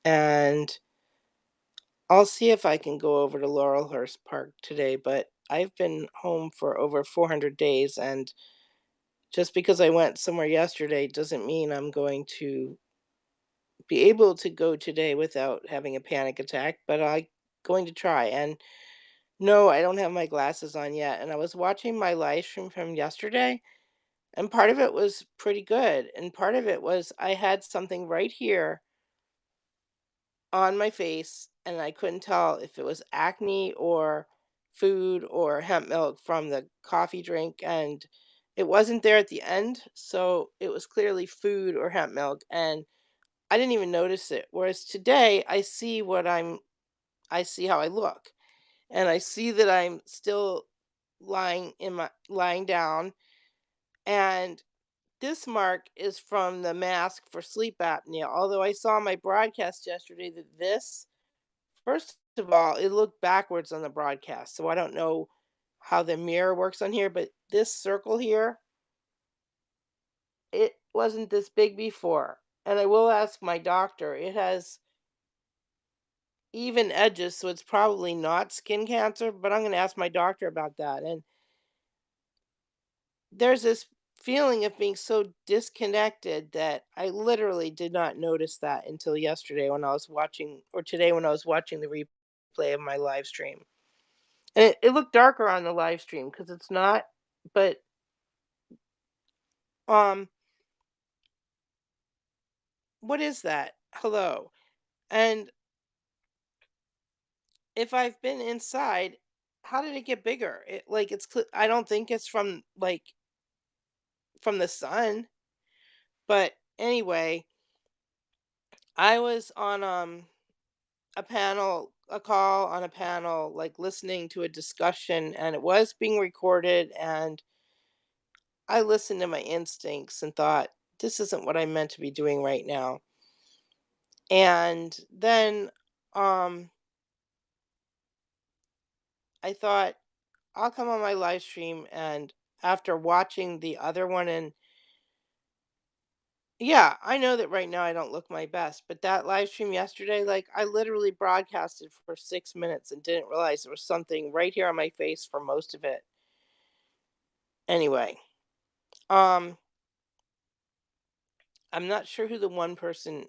and I'll see if I can go over to Laurelhurst Park today, but I've been home for over 400 days, and just because I went somewhere yesterday doesn't mean I'm going to be able to go today without having a panic attack, but I'm going to try. And no, I don't have my glasses on yet. And I was watching my live stream from yesterday, and part of it was pretty good. And part of it was I had something right here on my face, and I couldn't tell if it was acne or food or hemp milk from the coffee drink. And it wasn't there at the end. So it was clearly food or hemp milk. And I didn't even notice it. Whereas today, I see how I look, and I see that I'm still lying down, and this mark is from the mask for sleep apnea. Although I saw my broadcast yesterday that this, first of all, it looked backwards on the broadcast, so I don't know how the mirror works on here, but this circle here, it wasn't this big before. And I will ask my doctor. It has even edges, so it's probably not skin cancer, but I'm going to ask my doctor about that. And there's this feeling of being so disconnected that I literally did not notice that until yesterday when I was watching, or today when I was watching the replay of my live stream. And it looked darker on the live stream because it's not, but um, what is that? Hello. And if I've been inside, how did it get bigger? I don't think it's from from the sun. But anyway, I was on a call on a panel, like listening to a discussion, and it was being recorded. And I listened to my instincts and thought, this isn't what I'm meant to be doing right now. And then um, I thought, I'll come on my live stream. And after watching the other one, and yeah, I know that right now I don't look my best, but that live stream yesterday, like I literally broadcasted for 6 minutes and didn't realize there was something right here on my face for most of it. Anyway, um, I'm not sure who the one person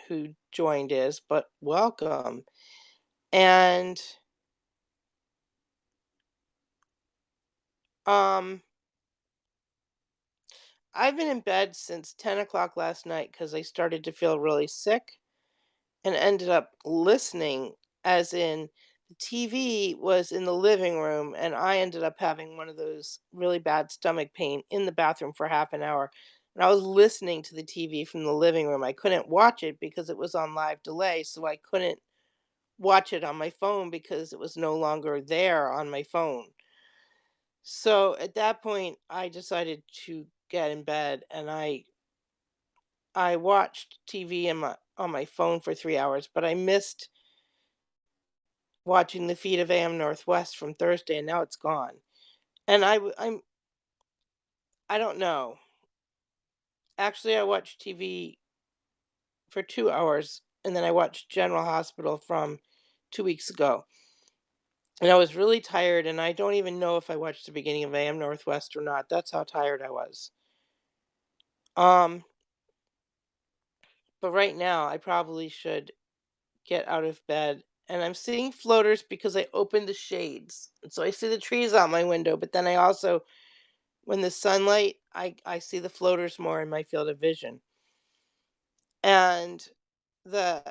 who joined is, but welcome. And um, I've been in bed since 10 o'clock last night because I started to feel really sick, and ended up listening, as in the TV was in the living room, and I ended up having one of those really bad stomach pain in the bathroom for half an hour. And I was listening to the TV from the living room. I couldn't watch it because it was on live delay, so I couldn't watch it on my phone because it was no longer there on my phone. So at that point, I decided to get in bed, and I watched TV on my phone for 3 hours, but I missed watching the feed of AM Northwest from Thursday, and now it's gone. And I don't know. Actually, I watched TV for 2 hours, and then I watched General Hospital from 2 weeks ago. And I was really tired, and I don't even know if I watched the beginning of AM Northwest or not. That's how tired I was. Um, but right now, I probably should get out of bed. And I'm seeing floaters because I opened the shades. And so I see the trees out my window, but then I also, when the sunlight, I see the floaters more in my field of vision. And the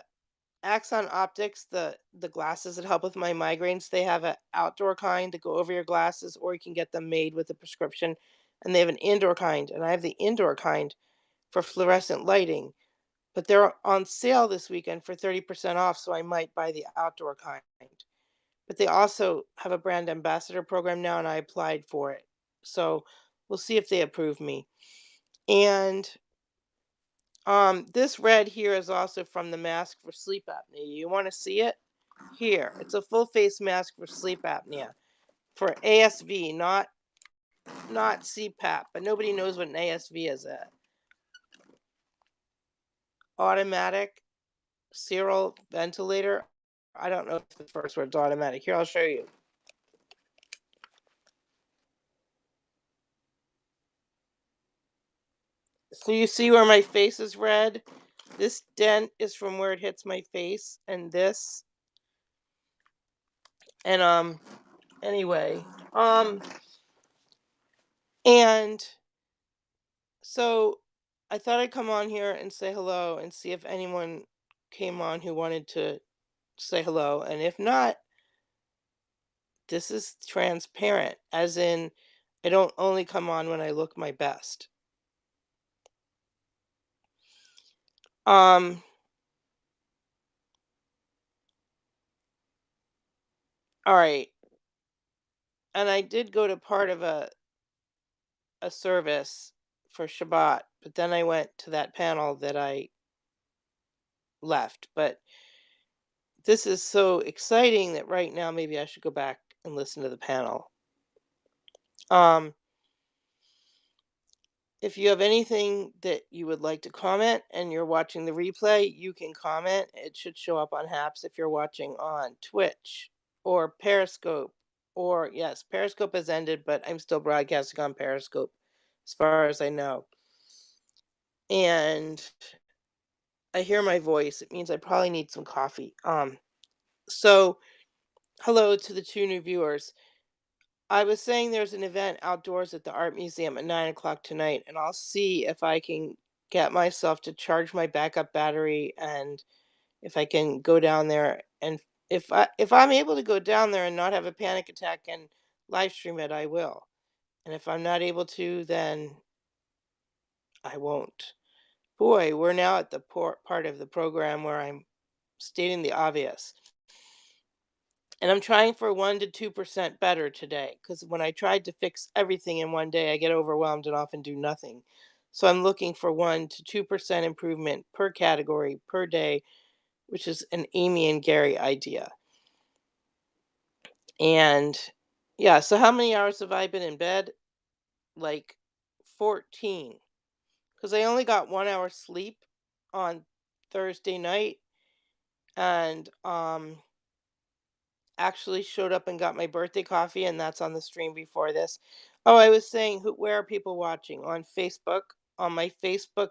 Axon Optics, the glasses that help with my migraines, they have an outdoor kind that go over your glasses, or you can get them made with a prescription. And they have an indoor kind, and I have the indoor kind for fluorescent lighting. But they're on sale this weekend for 30% off, so I might buy the outdoor kind. But they also have a brand ambassador program now, and I applied for it. So we'll see if they approve me. And this red here is also from the mask for sleep apnea. You want to see it? Here. It's a full face mask for sleep apnea. For ASV, not CPAP, but nobody knows what an ASV is. Automatic serial ventilator. I don't know if the first word's automatic. Here, I'll show you. So you see where my face is red? This dent is from where it hits my face, and this. And anyway, um, and so I thought I'd come on here and say hello and see if anyone came on who wanted to say hello. And if not, this is transparent, as in I don't only come on when I look my best. Um, all right. And I did go to part of a service for Shabbat, but then I went to that panel that I left. But this is so exciting that right now maybe I should go back and listen to the panel. Um, if you have anything that you would like to comment and you're watching the replay, you can comment. It should show up on Haps if you're watching on Twitch or Periscope. Or, yes, Periscope has ended, but I'm still broadcasting on Periscope as far as I know. And I hear my voice. It means I probably need some coffee. So hello to the two new viewers. I was saying there's an event outdoors at the art museum at 9 o'clock tonight, and I'll see if I can get myself to charge my backup battery, and if I can go down there, and if I'm able to go down there and not have a panic attack and live stream it, I will. And if I'm not able to, then I won't. Boy, we're now at the part of the program where I'm stating the obvious. And I'm trying for 1 to 2% better today, because when I tried to fix everything in one day, I get overwhelmed and often do nothing. So I'm looking for 1 to 2% improvement per category per day, which is an Amy and Gary idea. And yeah, so how many hours have I been in bed? Like 14, because I only got 1 hour sleep on Thursday night, and actually showed up and got my birthday coffee, and that's on the stream before this. Oh, I was saying, where are people watching? On Facebook. On my Facebook.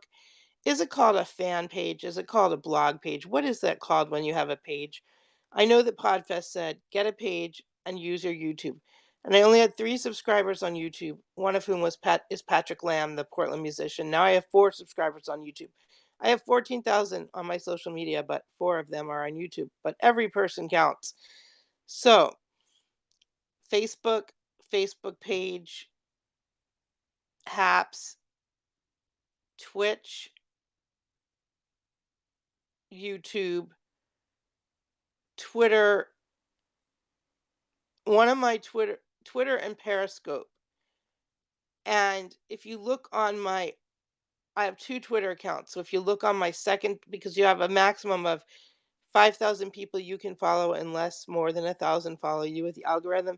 Is it called a fan page? Is it called a blog page? What is that called when you have a page? I know that Podfest said get a page and use your YouTube. And I only had 3 subscribers on YouTube, one of whom was Patrick Lamb, the Portland musician. Now I have 4 subscribers on YouTube. I have 14,000 on my social media, but 4 of them are on YouTube. But every person counts. So, Facebook, Facebook page, Haps, Twitch, YouTube, Twitter, one of my Twitter and Periscope. And if you look on my I have 2 Twitter accounts. So if you look on my second, because you have a maximum of 5,000 people you can follow unless more than 1,000 follow you with the algorithm.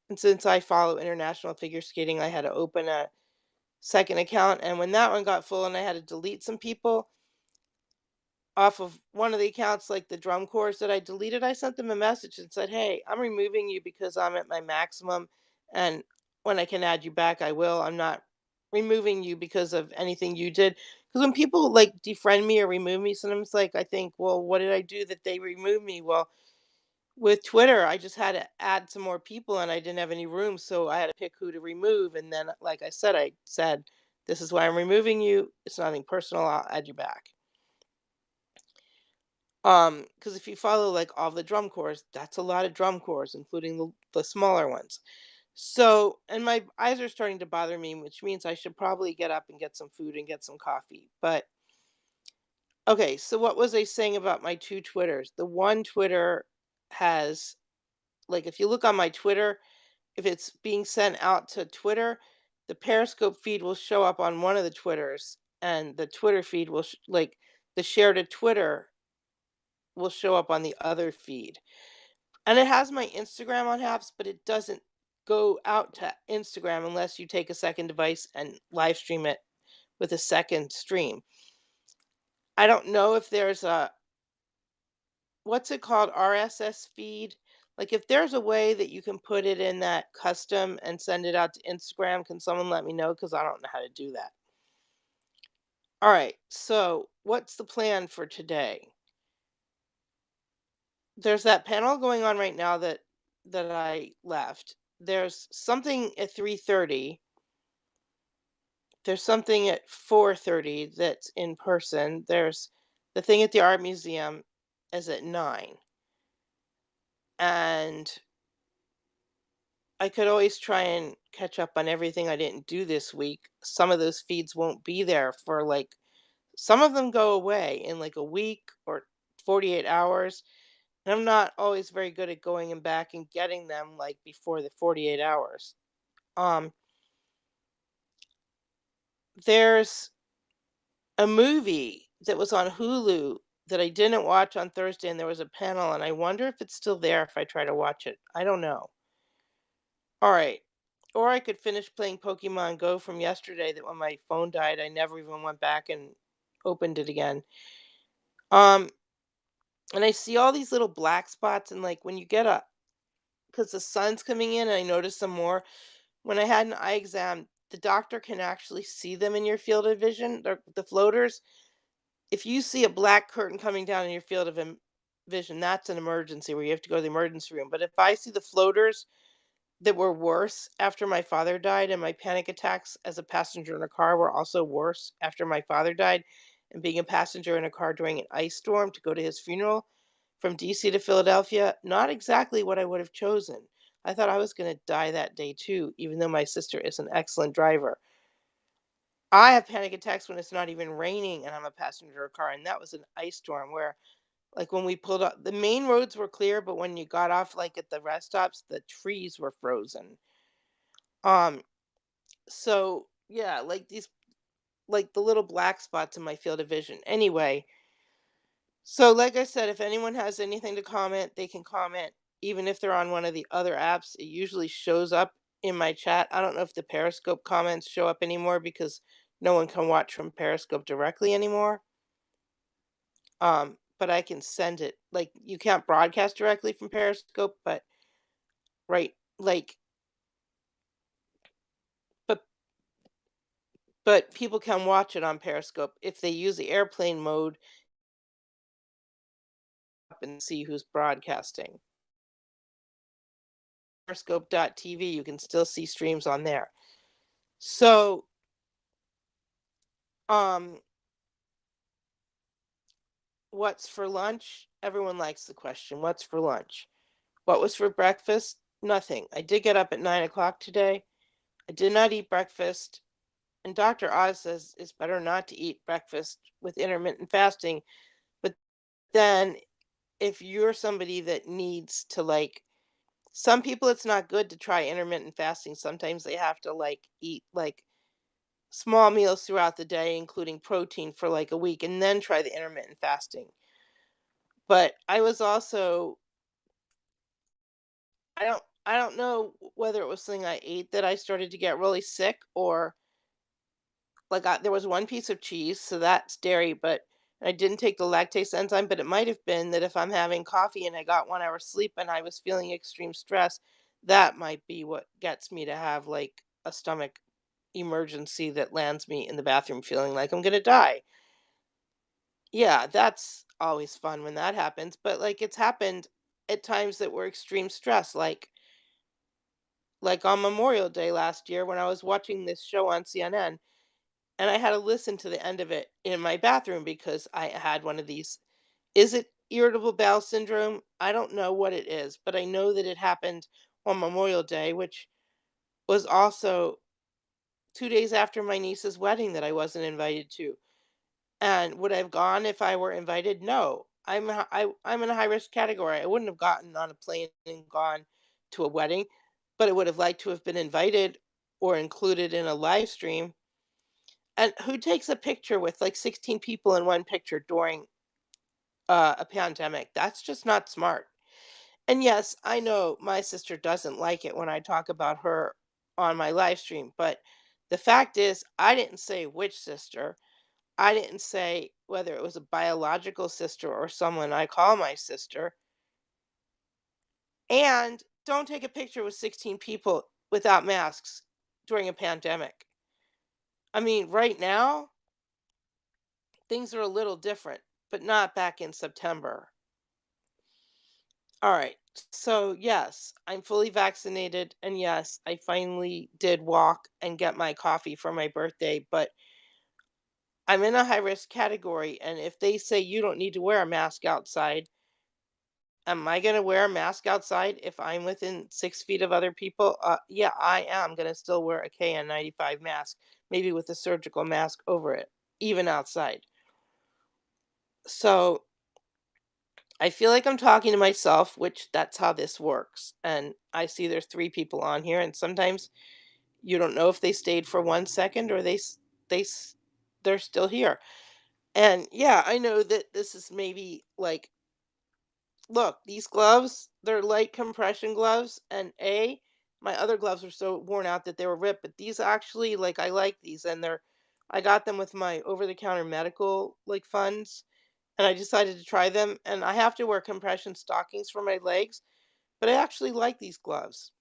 And since I follow international figure skating, I had to open a second account. And when that one got full and I had to delete some people off of one of the accounts, like the drum course that I deleted, I sent them a message and said, "Hey, I'm removing you because I'm at my maximum, and when I can add you back, I will. I'm not removing you because of anything you did." Because when people like defriend me or remove me, sometimes like I think, well, what did I do that they remove me? Well, with Twitter, I just had to add some more people and I didn't have any room, so I had to pick who to remove. And then, like I said, "This is why I'm removing you. It's nothing personal. I'll add you back." Because if you follow like all the drum corps, that's a lot of drum corps, including the smaller ones. So, and my eyes are starting to bother me, which means I should probably get up and get some food and get some coffee. But okay, so what was I saying about my 2 Twitters? The one Twitter has, like, if you look on my Twitter, if it's being sent out to Twitter, the Periscope feed will show up on one of the Twitters, and the Twitter feed will, like, the share to Twitter will show up on the other feed. And it has my Instagram on Haps, but it doesn't go out to Instagram unless you take a second device and live stream it with a second stream. I don't know if there's what's it called, RSS feed. Like if there's a way that you can put it in that custom and send it out to Instagram, can someone let me know? Because I don't know how to do that. All right, so what's the plan for today? There's that panel going on right now that I left. There's something at 3:30. There's something at 4:30 that's in person. There's the thing at the art museum is at 9. And I could always try and catch up on everything I didn't do this week. Some of those feeds won't be there for like some of them go away in like a week or 48 hours. And I'm not always very good at going and back and getting them like before the 48 hours. Um there's a movie that was on Hulu that I didn't watch on Thursday, and there was a panel, and I wonder if it's still there if I try to watch it. I don't know. All right. Or I could finish playing Pokemon Go from yesterday that when my phone died, I never even went back and opened it again. Um, and I see all these little black spots, and like when you get up, because the sun's coming in, and I noticed some more. When I had an eye exam, the doctor can actually see them in your field of vision, the floaters. If you see a black curtain coming down in your field of vision, that's an emergency where you have to go to the emergency room. But if I see the floaters that were worse after my father died, and my panic attacks as a passenger in a car were also worse after my father died, and being a passenger in a car during an ice storm to go to his funeral from DC to Philadelphia, not exactly what I would have chosen. I thought I was going to die that day too, even though my sister is an excellent driver. I have panic attacks when it's not even raining and I'm a passenger in a car, and that was an ice storm where like when we pulled up, the main roads were clear, but when you got off like at the rest stops, the trees were frozen. Um, so yeah, like these like the little black spots in my field of vision. Anyway, so like I said, if anyone has anything to comment, they can comment. Even if they're on one of the other apps, it usually shows up in my chat. I don't know if the Periscope comments show up anymore because no one can watch from Periscope directly anymore. But I can send it. Like you can't broadcast directly from Periscope, but right, like but but people can watch it on Periscope if they use the airplane mode and see who's broadcasting. Periscope.tv, you can still see streams on there. So, um, what's for lunch? Everyone likes the question, what's for lunch? What was for breakfast? Nothing. I did get up at 9 o'clock today. I did not eat breakfast. And Dr. Oz says it's better not to eat breakfast with intermittent fasting. But then if you're somebody that needs to like some people it's not good to try intermittent fasting. Sometimes they have to like eat like small meals throughout the day, including protein for like a week, and then try the intermittent fasting. But I was also I don't know whether it was something I ate that I started to get really sick or like there was one piece of cheese, so that's dairy, but I didn't take the lactase enzyme, but it might have been that if I'm having coffee and I got 1 hour sleep and I was feeling extreme stress, that might be what gets me to have like a stomach emergency that lands me in the bathroom feeling like I'm gonna die. Yeah, that's always fun when that happens, but like it's happened at times that were extreme stress, like on Memorial Day last year when I was watching this show on CNN. And I had to listen to the end of it in my bathroom because I had one of these. Is it irritable bowel syndrome? I don't know what it is, but I know that it happened on Memorial Day, which was also 2 days after my niece's wedding that I wasn't invited to. And would I have gone if I were invited? No. I'm in a high risk category. I wouldn't have gotten on a plane and gone to a wedding, but I would have liked to have been invited or included in a live stream. And who takes a picture with like 16 people in one picture during a pandemic? That's just not smart. And yes, I know my sister doesn't like it when I talk about her on my live stream, but the fact is, I didn't say which sister. I didn't say whether it was a biological sister or someone I call my sister. And don't take a picture with 16 people without masks during a pandemic. I mean, right now, things are a little different, but not back in September. All right. So, yes, I'm fully vaccinated. And yes, I finally did walk and get my coffee for my birthday. But I'm in a high risk category. And if they say you don't need to wear a mask outside, am I going to wear a mask outside if I'm within 6 feet of other people? Yeah, I am going to still wear a KN95 mask, maybe with a surgical mask over it, even outside. So I feel like I'm talking to myself, which that's how this works. And I see there's three people on here, and sometimes you don't know if they stayed for 1 second or they they're still here. And yeah, I know that this is maybe like, look, these gloves, they're light compression gloves, and my other gloves were so worn out that they were ripped, but these actually, like, I like these, and I got them with my over-the-counter medical, like, funds, and I decided to try them, and I have to wear compression stockings for my legs, but I actually like these gloves,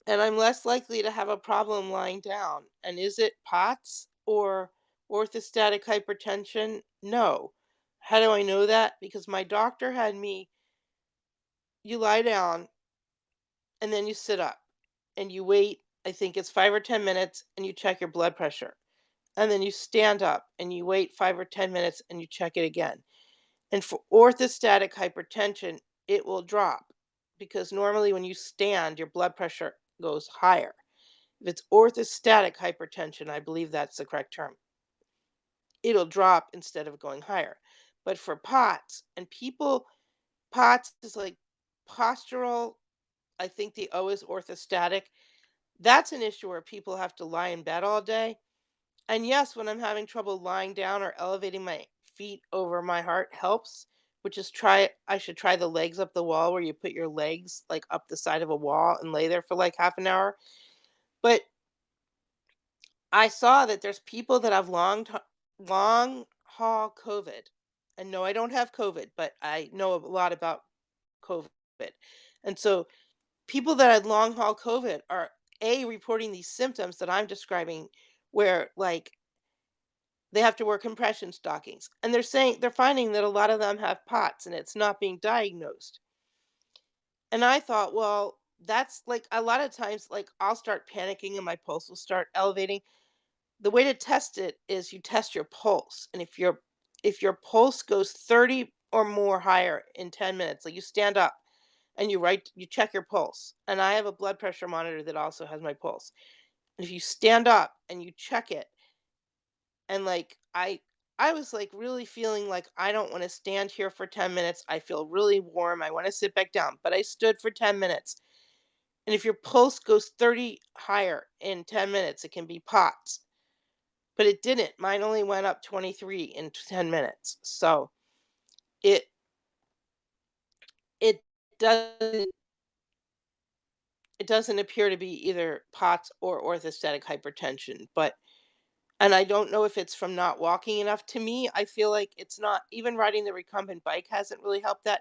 and I'm less likely to have a problem lying down. And is it POTS or orthostatic hypertension? No. How do I know that? Because my doctor had me, you lie down and then you sit up and you wait, I think it's 5 or 10 minutes, and you check your blood pressure. And then you stand up and you wait 5 or 10 minutes and you check it again. And for orthostatic hypertension, it will drop because normally when you stand, your blood pressure goes higher. If it's orthostatic hypertension, I believe that's the correct term, it'll drop instead of going higher. But for POTS, and people, POTS is like postural, I think the O is orthostatic. That's an issue where people have to lie in bed all day. And yes, when I'm having trouble lying down or elevating my feet over my heart helps, which is I should try the legs up the wall where you put your legs like up the side of a wall and lay there for like half an hour. But I saw that there's people that have long haul COVID. And no, I don't have COVID, but I know a lot about COVID. And so people that had long haul COVID are reporting these symptoms that I'm describing, where like they have to wear compression stockings. And they're finding that a lot of them have POTS and it's not being diagnosed. And I thought, well, that's like a lot of times, like I'll start panicking and my pulse will start elevating. The way to test it is you test your pulse. And if your pulse goes 30 or more higher in 10 minutes, like you stand up and you check your pulse. And I have a blood pressure monitor that also has my pulse. And if you stand up and you check it, and like I was like really feeling like I don't want to stand here for 10 minutes. I feel really warm. I want to sit back down. But I stood for 10 minutes. And if your pulse goes 30 higher in 10 minutes, it can be POTS. But it didn't. Mine only went up 23 in 10 minutes. So it it doesn't it doesn't appear to be either POTS or orthostatic hypertension. But and I don't know if it's from not walking enough. To me, I feel like it's not, even riding the recumbent bike hasn't really helped that.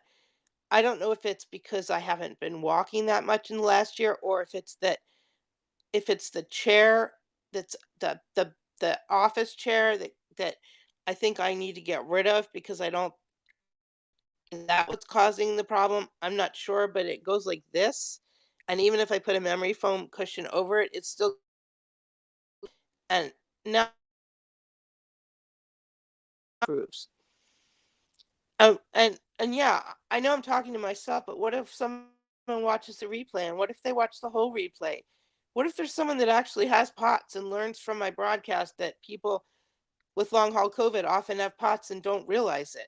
I don't know if it's because I haven't been walking that much in the last year, or if it's the chair that's the office chair that I think I need to get rid of, because I don't, is that what's causing the problem? I'm not sure, but it goes like this. And even if I put a memory foam cushion over it, it's still, and now improves. And yeah, I know I'm talking to myself, but what if someone watches the replay, and what if they watch the whole replay? What if there's someone that actually has POTS and learns from my broadcast that people with long haul COVID often have POTS and don't realize it?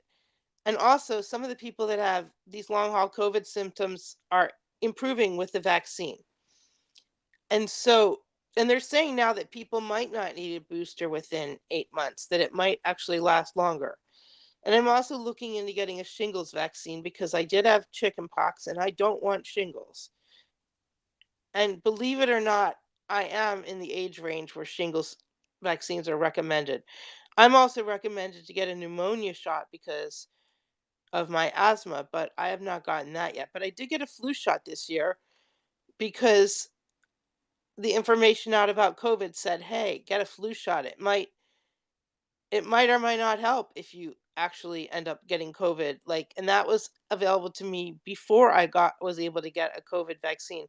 And also, some of the people that have these long haul COVID symptoms are improving with the vaccine. And so, and they're saying now that people might not need a booster within 8 months, that it might actually last longer. And I'm also looking into getting a shingles vaccine because I did have chicken pox and I don't want shingles. And believe it or not, I am in the age range where shingles vaccines are recommended. I'm also recommended to get a pneumonia shot because of my asthma, but I have not gotten that yet. But I did get a flu shot this year because the information out about COVID said, "Hey, get a flu shot. It might or might not help if you actually end up getting COVID." Like, and that was available to me before I got was able to get a COVID vaccine.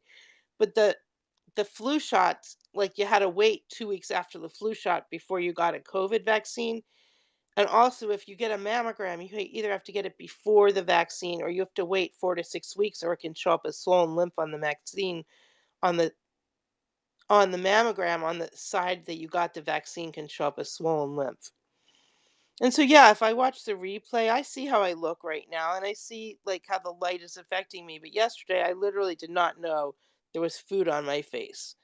But the flu shots, like, you had to wait 2 weeks after the flu shot before you got a COVID vaccine. And also, if you get a mammogram, you either have to get it before the vaccine or you have to wait 4 to 6 weeks, or it can show up as swollen lymph on the vaccine on the mammogram on the side that you got the vaccine can show up as swollen lymph. And so, yeah, if I watch the replay, I see how I look right now and I see like how the light is affecting me. But yesterday, I literally did not know there was food on my face.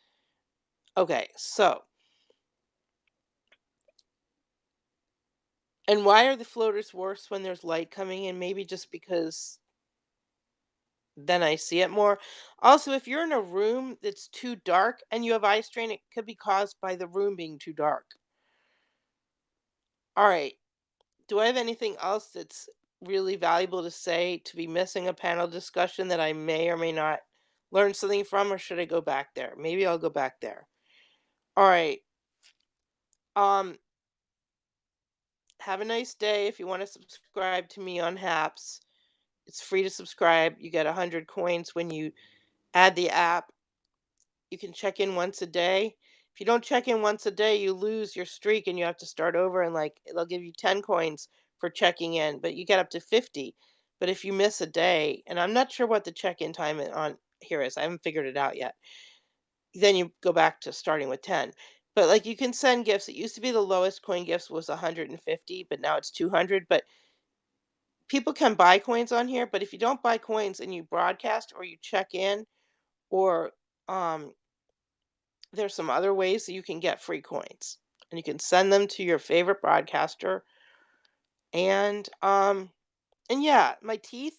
Okay, so, and why are the floaters worse when there's light coming in? Maybe just because then I see it more. Also, if you're in a room that's too dark and you have eye strain, it could be caused by the room being too dark. All right. Do I have anything else that's really valuable to say to be missing a panel discussion that I may or may not learn something from, or should I go back there? Maybe I'll go back there. All right. Um, have a nice day. If you want to subscribe to me on Haps, it's free to subscribe. You get 100 coins when you add the app. You can check in once a day. If you don't check in once a day, you lose your streak and you have to start over, and like they'll give you 10 coins for checking in, but you get up to 50. But if you miss a day, and I'm not sure what the check-in time on here is. I haven't figured it out yet. Then you go back to starting with 10. But like you can send gifts. It used to be the lowest coin gifts was 150, but now it's 200. But people can buy coins on here, but if you don't buy coins and you broadcast or you check in, or um there's some other ways that you can get free coins, and you can send them to your favorite broadcaster. And yeah, my teeth,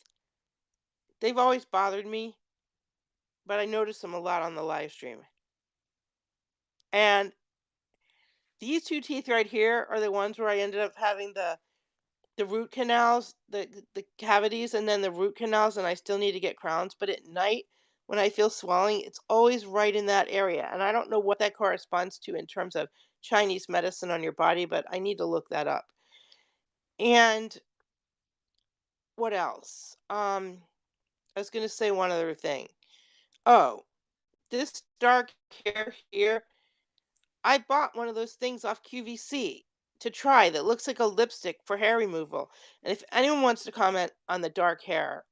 they've always bothered me, but I noticed them a lot on the live stream. And these two teeth right here are the ones where I ended up having the root canals, the cavities, and then the root canals, and I still need to get crowns. But at night, when I feel swelling, it's always right in that area, and I don't know what that corresponds to in terms of Chinese medicine on your body, but I need to look that up. And what else? I was gonna say one other thing. Oh, this dark hair here, I bought one of those things off QVC to try that looks like a lipstick for hair removal. And if anyone wants to comment on the dark hair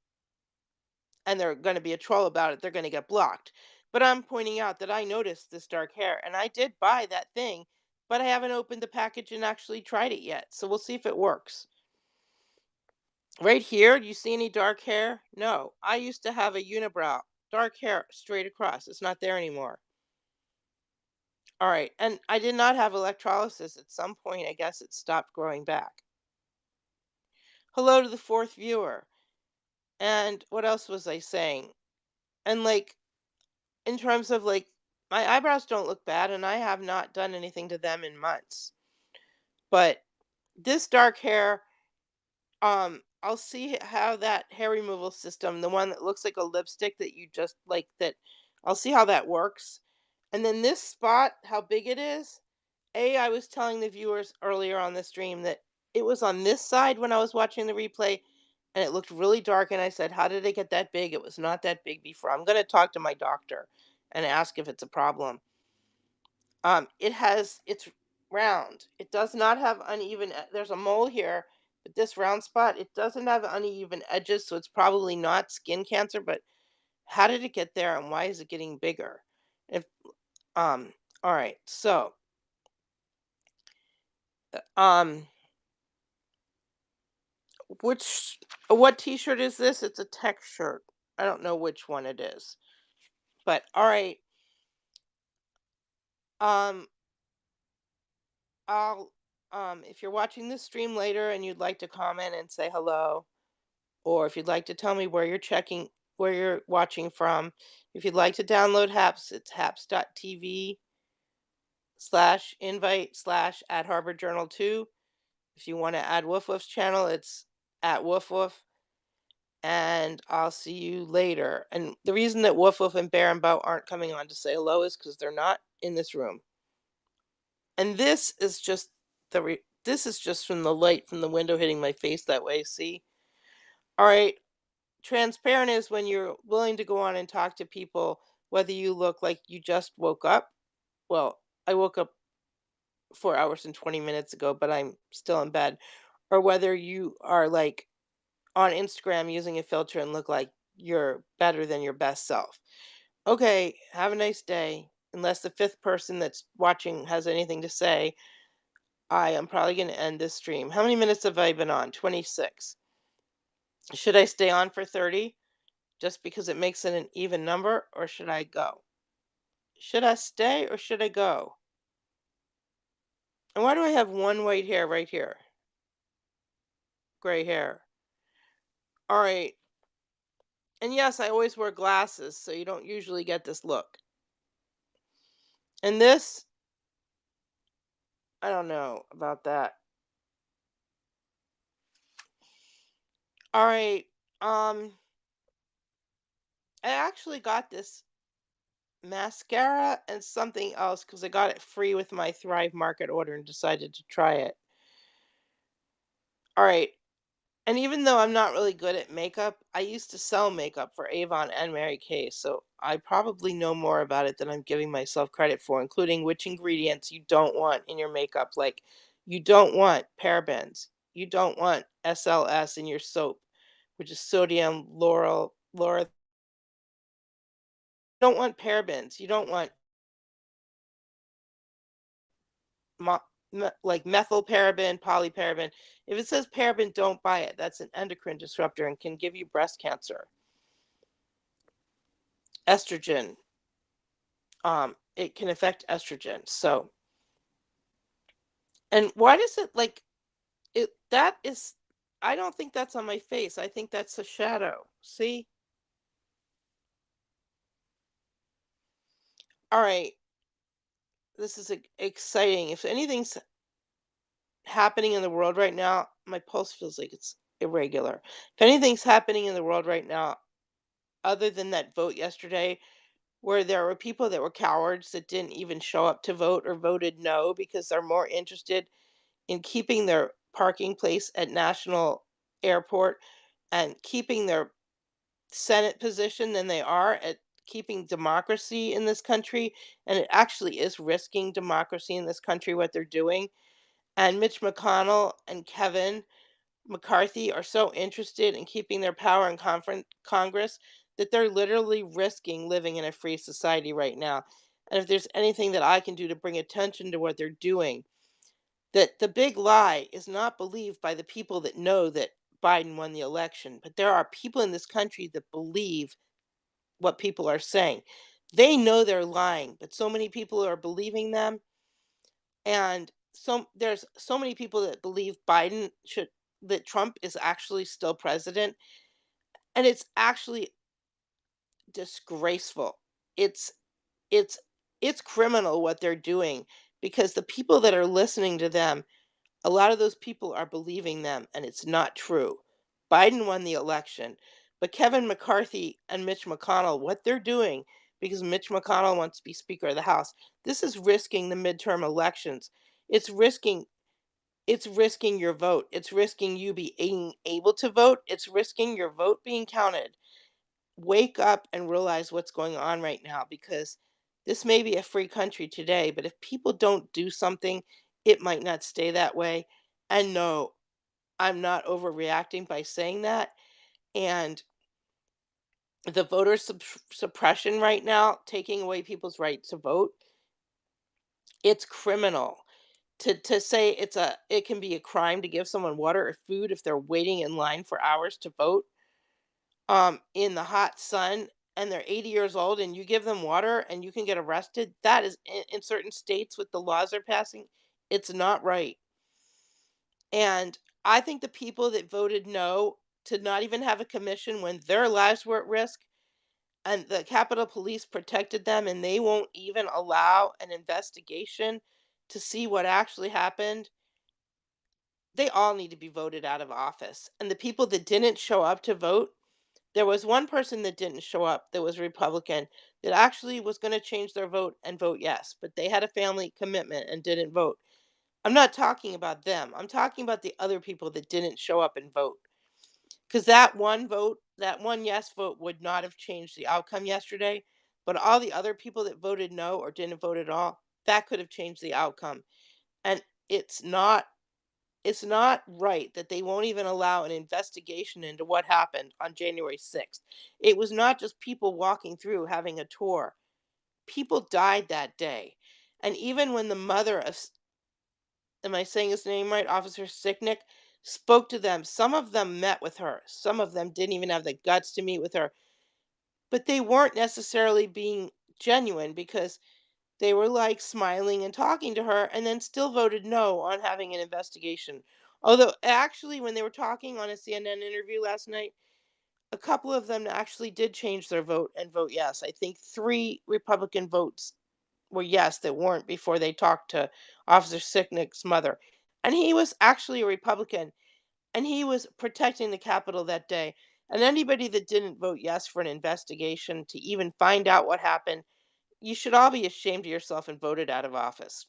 and they're going to be a troll about it, they're going to get blocked. But I'm pointing out that I noticed this dark hair and I did buy that thing, but I haven't opened the package and actually tried it yet. So we'll see if it works. Right here, do you see any dark hair? No. I used to have a unibrow, dark hair straight across. It's not there anymore. All right. And I did not have electrolysis. At some point, I guess it stopped growing back. Hello to the fourth viewer. And what else was I saying? And like, in terms of like, my eyebrows don't look bad, and I have not done anything to them in months. But this dark hair, I'll see how that hair removal system, the one that looks like a lipstick that you just like that, I'll see how that works. And then this spot, how big it is. I was telling the viewers earlier on the stream that it was on this side when I was watching the replay and it looked really dark, and I said, "How did it get that big? It was not that big before." I'm going to talk to my doctor and ask if it's a problem. It's round. It does not have uneven there's a mole here, but this round spot, it doesn't have uneven edges, so it's probably not skin cancer, but how did it get there and why is it getting bigger? If all right. So, um which what t-shirt is this? It's a tech shirt. I don't know which one it is. But all right. Um I'll if you're watching this stream later and you'd like to comment and say hello, or if you'd like to tell me where you're watching from, if you'd like to download Haps, it's haps.tv. slash invite slash at Harvard Journal 2. If you want to add Woof Woof's channel, it's at Woof Woof. And I'll see you later. And the reason that Woof Woof and Bear and Bow aren't coming on to say hello is because they're not in this room. And this is just from the light from the window hitting my face that way. See? All right. Transparent is when you're willing to go on and talk to people, whether you look like you just woke up. Well, I woke up 4 hours and 20 minutes ago, but I'm still in bed. Or whether you are like on Instagram using a filter and look like you're better than your best self. Okay, have a nice day. Unless the fifth person that's watching has anything to say, I am probably going to end this stream. How many minutes have I been on? 26. Should I stay on for 30 just because it makes it an even number, or should I go? Should I stay or should I go? And why do I have one white hair right here? Gray hair. All right. And yes, I always wear glasses, so you don't usually get this look. And this, I don't know about that. All right. I actually got this mascara and something else because I got it free with my Thrive Market order and decided to try it. All right. And even though I'm not really good at makeup, I used to sell makeup for Avon and Mary Kay, so I probably know more about it than I'm giving myself credit for, including which ingredients you don't want in your makeup. Like, you don't want parabens, you don't want SLS in your soap, which is sodium lauryl. You don't want parabens. You don't want mo- like methylparaben, polyparaben. If it says paraben, don't buy it. That's an endocrine disruptor and can give you breast cancer. Estrogen, it can affect estrogen. So, and why does it like it? That is, I don't think that's on my face. I think that's a shadow. See? All right, this is exciting. If anything's happening in the world right now, my pulse feels like it's irregular. If anything's happening in the world right now, other than that vote yesterday, where there were people that were cowards that didn't even show up to vote or voted no because they're more interested in keeping their parking place at National Airport and keeping their Senate position than they are at keeping democracy in this country. And it actually is risking democracy in this country what they're doing. And Mitch McConnell and Kevin McCarthy are so interested in keeping their power in Congress that they're literally risking living in a free society right now. And if there's anything that I can do to bring attention to what they're doing, that the big lie is not believed by the people that know that Biden won the election, but there are people in this country that believe what people are saying. They know they're lying, but so many people are believing them, and there's so many people that believe Biden should that Trump is actually still president, and it's actually disgraceful. It's it's it's criminal what they're doing because the people that are listening to them, a lot of those people are believing them, and it's not true. Biden won the election, but Kevin McCarthy and Mitch McConnell, what they're doing, because Mitch McConnell wants to be Speaker of the House, this is risking the midterm elections. It's risking it's risking your vote. It's risking you being able to vote. It's risking your vote being counted. Wake up and realize what's going on right now because this may be a free country today, but if people don't do something, it might not stay that way. And no, I'm not overreacting by saying that. And the suppression right now, taking away people's right to vote, it's criminal. To say it can be a crime to give someone water or food if they're waiting in line for hours to vote in the hot sun and they're 80 years old and you give them water and you can get arrested, that is in certain states with the laws they're passing, it's not right. And I think the people that voted no to not even have a commission when their lives were at risk and the Capitol Police protected them, and they won't even allow an investigation to see what actually happened. They all need to be voted out of office. And the people that didn't show up to vote, there was one person that didn't show up that was Republican that actually was going to change their vote and vote yes, but they had a family commitment and didn't vote. I'm not talking about them. I'm talking about the other people that didn't show up and vote. Because that one vote, that one yes vote would not have changed the outcome yesterday. But all the other people that voted no or didn't vote at all, that could have changed the outcome. And it's not it's not right that they won't even allow an investigation into what happened on January 6th. It was not just people walking through having a tour. People died that day. And even when the mother of, am I saying his name right, Officer Sicknick, spoke to them, some of them met with her. Some of them didn't even have the guts to meet with her. But they weren't necessarily being genuine because they were like smiling and talking to her and then still voted no on having an investigation. Although, actually, when they were talking on a CNN interview last night, a couple of them actually did change their vote and vote yes. I think three Republican votes were yes that weren't before they talked to Officer Sicknick's mother. And he was actually a Republican and he was protecting the Capitol that day. And anybody that didn't vote yes for an investigation to even find out what happened, you should all be ashamed of yourself and voted out of office.